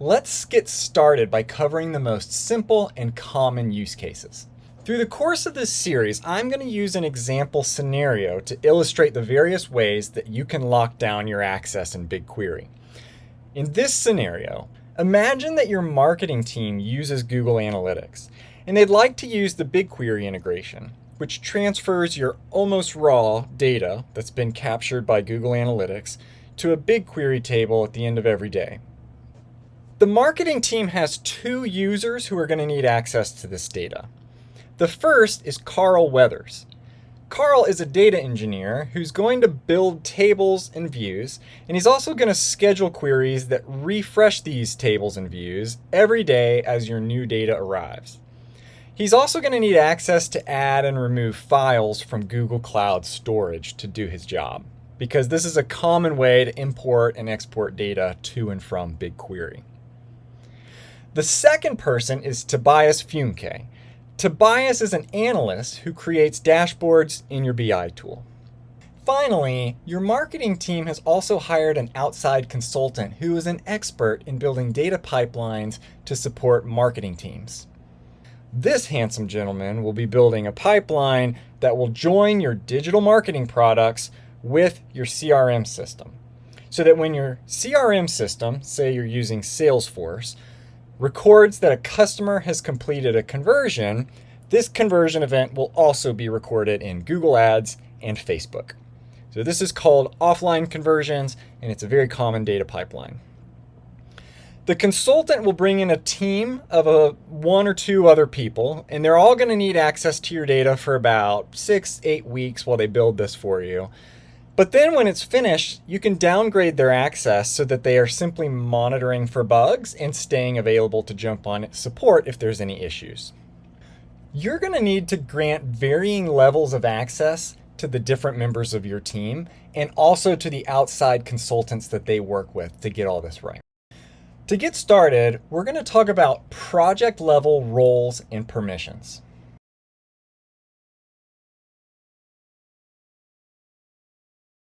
Let's get started by covering the most simple and common use cases. Through the course of this series, I'm going to use an example scenario to illustrate the various ways that you can lock down your access in BigQuery. In this scenario, imagine that your marketing team uses Google Analytics, and they'd like to use the BigQuery integration, which transfers your almost raw data that's been captured by Google Analytics to a BigQuery table at the end of every day. The marketing team has two users who are going to need access to this data. The first is Carl Weathers. Carl is a data engineer who's going to build tables and views, and he's also going to schedule queries that refresh these tables and views every day as your new data arrives. He's also going to need access to add and remove files from Google Cloud Storage to do his job, because this is a common way to import and export data to and from BigQuery. The second person is Tobias Funke. Tobias is an analyst who creates dashboards in your BI tool. Finally, your marketing team has also hired an outside consultant who is an expert in building data pipelines to support marketing teams. This handsome gentleman will be building a pipeline that will join your digital marketing products with your CRM system, so that when your CRM system, say you're using Salesforce, records that a customer has completed a conversion, this conversion event will also be recorded in Google Ads and Facebook. So this is called offline conversions, and it's a very common data pipeline. The consultant will bring in a team of one or two other people, and they're all going to need access to your data for about 6-8 weeks while they build this for you. But then when it's finished, you can downgrade their access so that they are simply monitoring for bugs and staying available to jump on support if there's any issues. You're going to need to grant varying levels of access to the different members of your team and also to the outside consultants that they work with to get all this right. To get started, we're going to talk about project level roles and permissions.